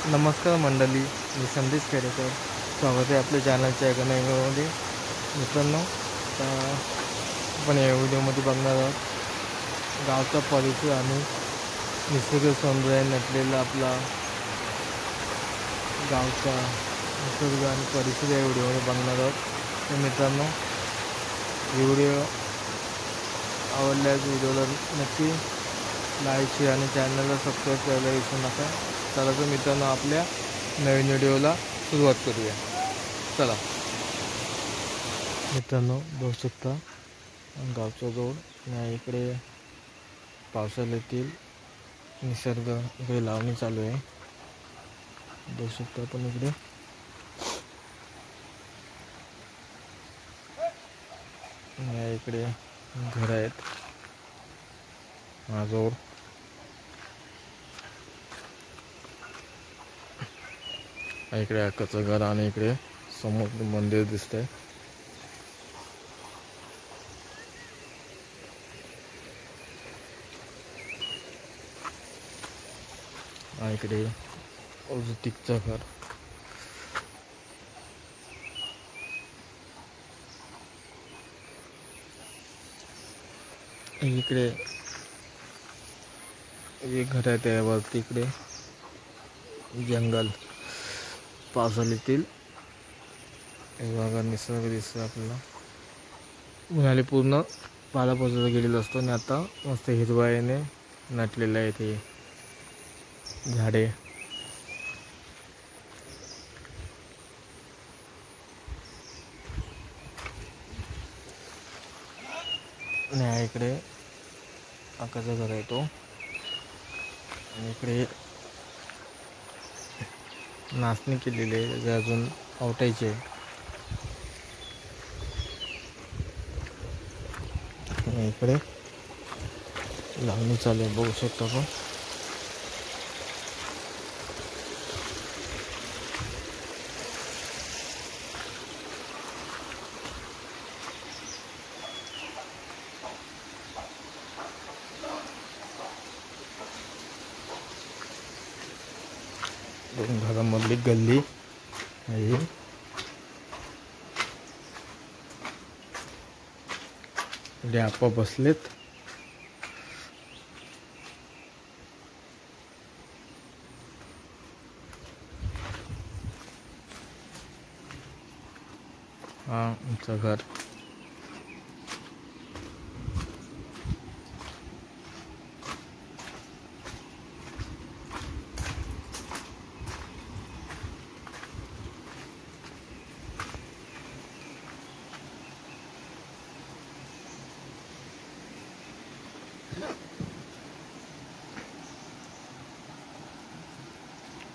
नमस्कार मंडळी, मी संदेश खेडेकर. स्वागत आहे आपल्या चॅनलच्या एका नवीन व्हिडिओमध्ये. मित्रांनो, आता आपण या व्हिडिओमध्ये बघणार आहोत गावचा परिसर आणि निसर्ग सौंदर्य नटलेला आपला गावचा निसर्ग आणि परिसर या व्हिडिओमध्ये बघणार आहोत. तर मित्रांनो, व्हिडिओ आवडल्यास व्हिडिओला नक्की लाईक शेअर आणि चॅनलला सबस्क्राईब करायला विसरू नका. चला तर मित्रांनो, आपल्या नवीन व्हिडिओला सुरुवात करूया. चला मित्रांनो, बघू शकता गावचा रोड आणि इकडे पावसाळ्यातील निसर्ग, इकडे लावणी चालू आहे. बघू शकता आपण इकडे इकडे घर आहेत. हा रोड इकडे अक्काचं घर आणि इकडे समोर मंदिर दिसतंय. इकडे ऋतिकचं घर. इकडे एक घर आहे, त्यावरती इकडे जंगल पावसाळ्यातील बघा निसर्ग दिसतो आपल्याला. उन्हाळी पूर्ण पालापाचोळा गेलेला असतो आणि आता मस्त हिरवाईने नटलेलं आहे ते झाडे. आणि इकडे आकाचा घर आहे तो. आणि इकडे नाचणी केलेली आहे, जे अजून आवटायचे. इकडे लावणी चालू आहे, बघू शकतो आपण. दोन भागामधली गल्ली आहे. इकडे आपा बसलेत. हा आमचं घर.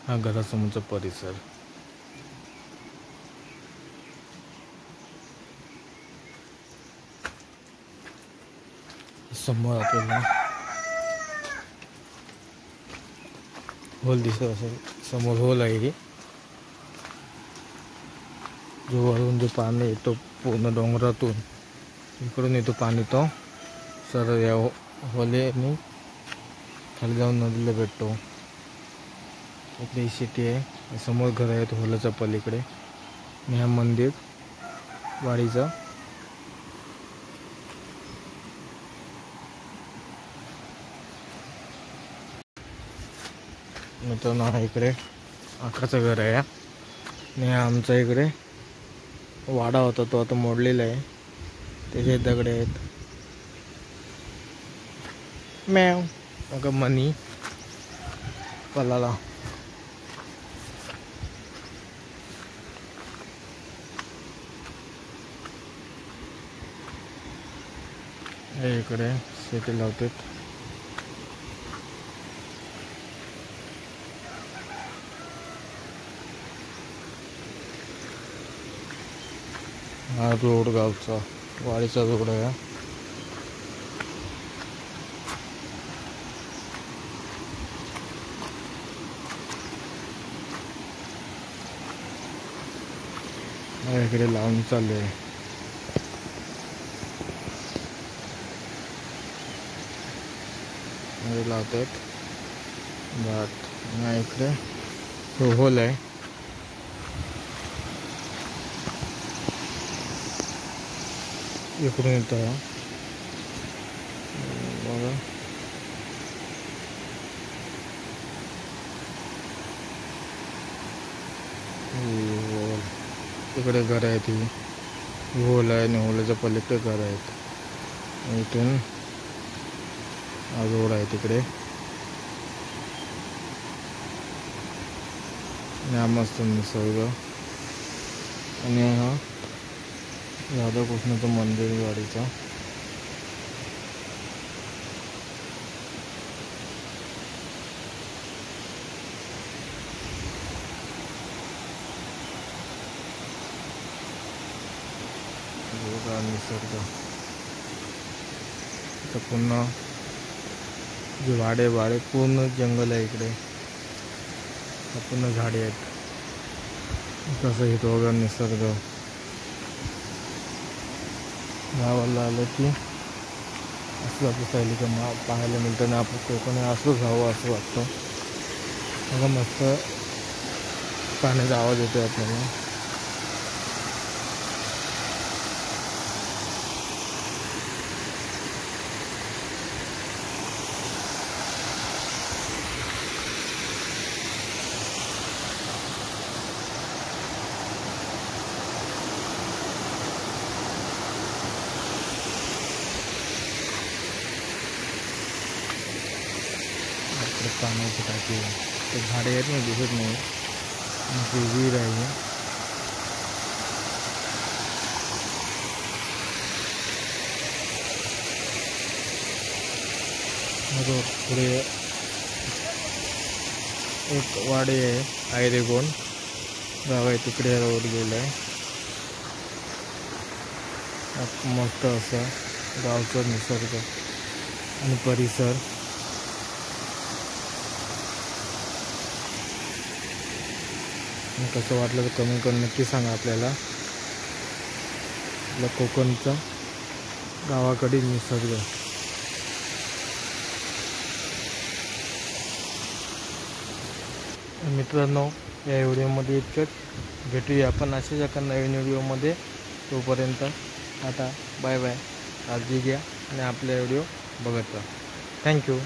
हा घरासमोरचा परिसर. समोर आपल्याला होल दिसत असेल. समोर होल आहे, जो वरून जो पाणी येतो पूर्ण डोंगरातून इकडून येतो पाणी. तो सरळ या होलेने खाली जाऊन नदीला भेटतो. इकडे ही सिटी आहे, समोर घर आहे होलाच्या पलीकडे. आणि हा मंदिर वाडीचा. मित्रांनो, हा इकडे आकाचं घर आहे. आणि आमचा इकडे वाडा होता, तो आता मोडलेला आहे. त्याचे दगडे आहेत. मॅव अगं मनी पलाला. हे इकडे शेती लावतात. हा रोड गावचा वाडीचा रोड आहे. इकडे लावून चालू आहे. लावतात भात. इकडे तो होल आहे. इकडून येतो बघा. तिकडे घर आहेत. ही होल आहे आणि होलाच्या पलीकडे घर आहेत. इथून रोड आहे तिकडे. हा मस्त निसर्ग. आणि हा राधाकृष्णाचं मंदिर गाडीचा. निसर्ग. तर पुन्हा जे वाडे पूर्ण जंगल आहे इकडे. पूर्ण झाडे आहेत. कसं इथं वगैरे निसर्ग. गावाला आलं की असं आपलं सायली पाहायला मिळतं ना. आपण कोकण असंच जावं असं वाटतं. बघा मस्त पाण्याचा आवाज येतो आपल्याला. पाण्याची टाकी. ते झाडे आहेत ना दिसत नाही. ती विहीर आहे. पुढे एक वाडे आहे. आयरेगोन गाव आहे तिकडे रोड गेला आहे. मस्त असं गावचं निसर्ग आणि परिसर. कसं वाटलं तर कमेंट करून नक्की सांगा आपल्याला. आपल्या कोकणचा गावाकडील निसर्ग. मित्रांनो, या व्हिडिओमध्ये इतकंच. भेटूया आपण अशाच एका नवीन व्हिडिओमध्ये. तोपर्यंत आता बाय बाय. काळजी घ्या आणि आपले व्हिडिओ बघत राहा. थँक्यू.